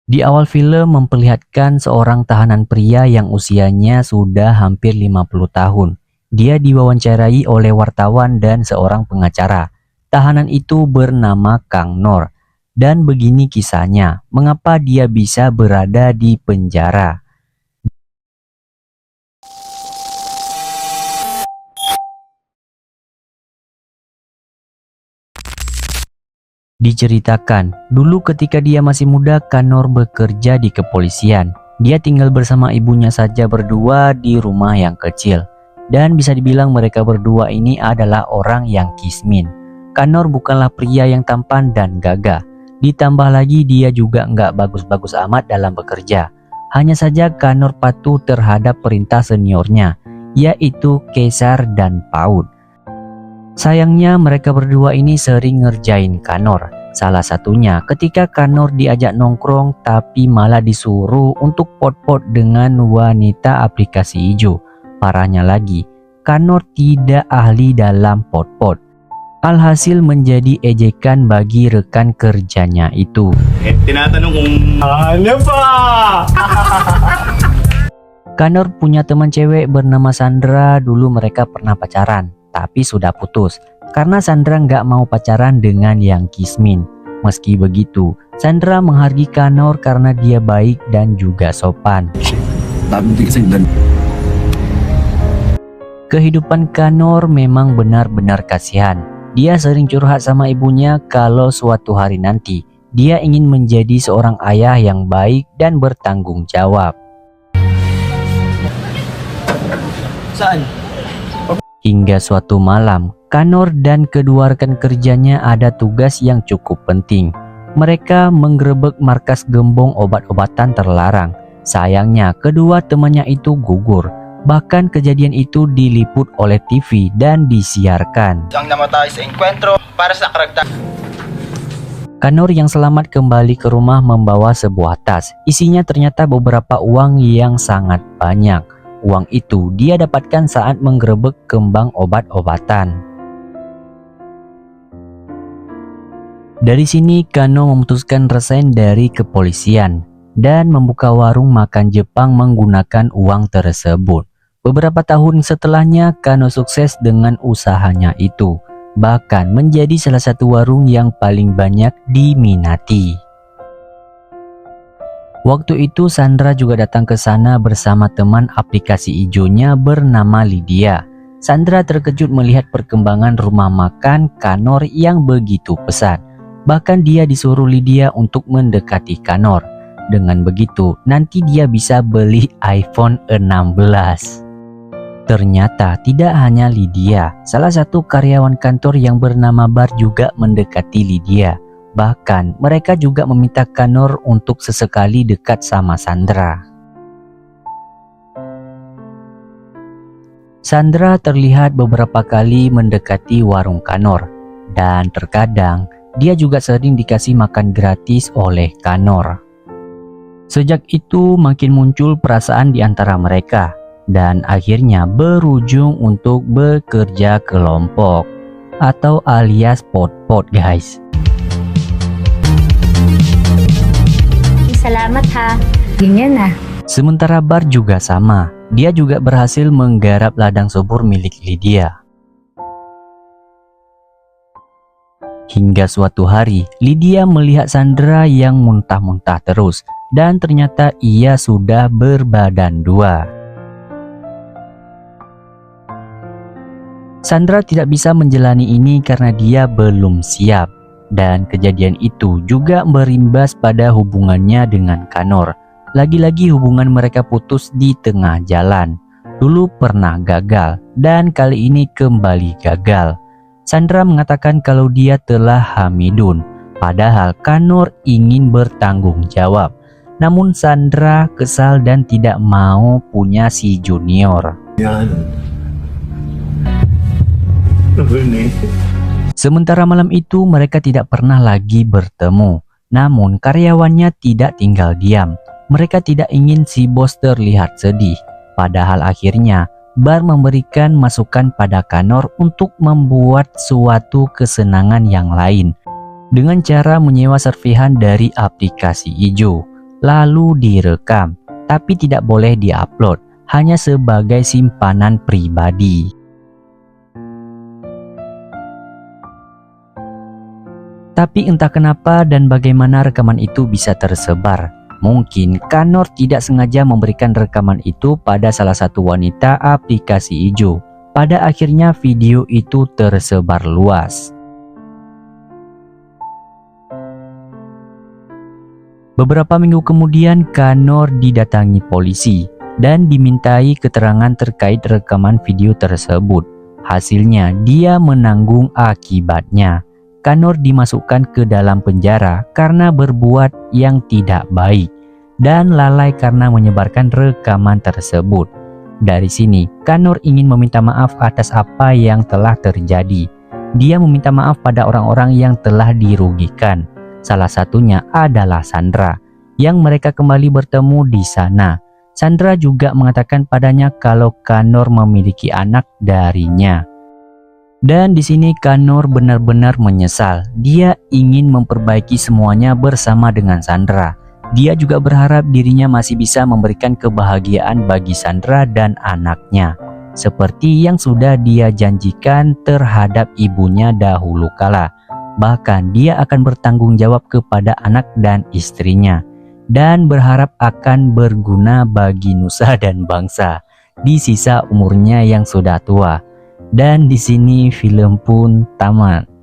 Di awal film memperlihatkan seorang tahanan pria yang usianya sudah hampir 50 tahun. Dia diwawancarai oleh wartawan dan seorang pengacara. Tahanan itu bernama Kang Nor. Dan begini kisahnya, mengapa dia bisa berada di penjara. Diceritakan, dulu ketika dia masih muda, Kanor bekerja di kepolisian. Dia tinggal bersama ibunya saja berdua di rumah yang kecil. Dan bisa dibilang mereka berdua ini adalah orang yang kismin. Kanor bukanlah pria yang tampan dan gagah. Ditambah lagi dia juga nggak bagus-bagus amat dalam bekerja. Hanya saja Kanor patuh terhadap perintah seniornya, yaitu Kaisar dan Paut. Sayangnya mereka berdua ini sering ngerjain Kanor. Salah satunya ketika Kanor diajak nongkrong tapi malah disuruh untuk pot-pot dengan wanita aplikasi hijau. Parahnya lagi, Kanor tidak ahli dalam pot-pot. Alhasil menjadi ejekan bagi rekan kerjanya itu. Tinatanong kung ano pa? Kanor punya teman cewek bernama Sandra. Dulu mereka pernah pacaran, tapi sudah putus karena Sandra nggak mau pacaran dengan yang kismin. Meski begitu, Sandra menghargai Kanor karena dia baik dan juga sopan. Kehidupan Kanor memang benar-benar kasihan. Dia sering curhat sama ibunya kalau suatu hari nanti dia ingin menjadi seorang ayah yang baik dan bertanggung jawab. Saan? Hingga suatu malam, Kanor dan kedua rekan kerjanya ada tugas yang cukup penting. Mereka menggerebek markas gembong obat-obatan terlarang. Sayangnya, kedua temannya itu gugur. Bahkan kejadian itu diliput oleh TV dan disiarkan. Ang namatay sa enkwentro para sa karagdag. Kanor yang selamat kembali ke rumah membawa sebuah tas. Isinya ternyata beberapa uang yang sangat banyak. Uang itu dia dapatkan saat menggerebek kembang obat-obatan. Dari sini Kano memutuskan resign dari kepolisian dan membuka warung makan Jepang menggunakan uang tersebut. Beberapa tahun setelahnya Kano sukses dengan usahanya itu, bahkan menjadi salah satu warung yang paling banyak diminati. Waktu itu Sandra juga datang ke sana bersama teman aplikasi hijaunya bernama Lydia. Sandra terkejut melihat perkembangan rumah makan Kanor yang begitu pesat. Bahkan dia disuruh Lydia untuk mendekati Kanor. Dengan begitu, nanti dia bisa beli iPhone 16. Ternyata tidak hanya Lydia, salah satu karyawan kantor yang bernama Bar juga mendekati Lydia. Bahkan mereka juga meminta Kanor untuk sesekali dekat sama Sandra. Sandra terlihat beberapa kali mendekati warung Kanor, dan terkadang dia juga sering dikasih makan gratis oleh Kanor. Sejak itu makin muncul perasaan di antara mereka, dan akhirnya berujung untuk bekerja kelompok atau alias pot-pot guys. Salamat ha. Ganyan na. Sementara Bar juga sama, dia juga berhasil menggarap ladang subur milik Lydia. Hingga suatu hari, Lydia melihat Sandra yang muntah-muntah terus, dan ternyata ia sudah berbadan dua. Sandra tidak bisa menjalani ini karena dia belum siap, dan kejadian itu juga berimbas pada hubungannya dengan Kanor. Lagi-lagi hubungan mereka putus di tengah jalan. Dulu pernah gagal, dan kali ini kembali gagal. Sandra mengatakan kalau dia telah hamidun, padahal Kanor ingin bertanggung jawab. Namun Sandra kesal dan tidak mau punya si junior. Yan. Sementara malam itu mereka tidak pernah lagi bertemu. Namun karyawannya tidak tinggal diam. Mereka tidak ingin si bos terlihat sedih. Padahal akhirnya Bar memberikan masukan pada Kanor untuk membuat suatu kesenangan yang lain dengan cara menyewa serpihan dari aplikasi hijau. lalu direkam, tapi tidak boleh diupload, hanya sebagai simpanan pribadi. Tapi entah kenapa dan bagaimana rekaman itu bisa tersebar. Mungkin Kanor tidak sengaja memberikan rekaman itu pada salah satu wanita aplikasi hijau. Pada akhirnya video itu tersebar luas. Beberapa minggu kemudian Kanor didatangi polisi dan dimintai keterangan terkait rekaman video tersebut. Hasilnya dia menanggung akibatnya. Kanor dimasukkan ke dalam penjara karena berbuat yang tidak baik dan lalai karena menyebarkan rekaman tersebut. Dari sini, Kanor ingin meminta maaf atas apa yang telah terjadi. Dia meminta maaf pada orang-orang yang telah dirugikan. Salah satunya adalah Sandra, yang mereka kembali bertemu di sana. Sandra juga mengatakan padanya kalau Kanor memiliki anak darinya. Dan di sini Kanor benar-benar menyesal. Dia ingin memperbaiki semuanya bersama dengan Sandra. Dia juga berharap dirinya masih bisa memberikan kebahagiaan bagi Sandra dan anaknya, seperti yang sudah dia janjikan terhadap ibunya dahulu kala. Bahkan dia akan bertanggung jawab kepada anak dan istrinya, dan berharap akan berguna bagi nusa dan bangsa di sisa umurnya yang sudah tua. Dan di sini film pun tamat.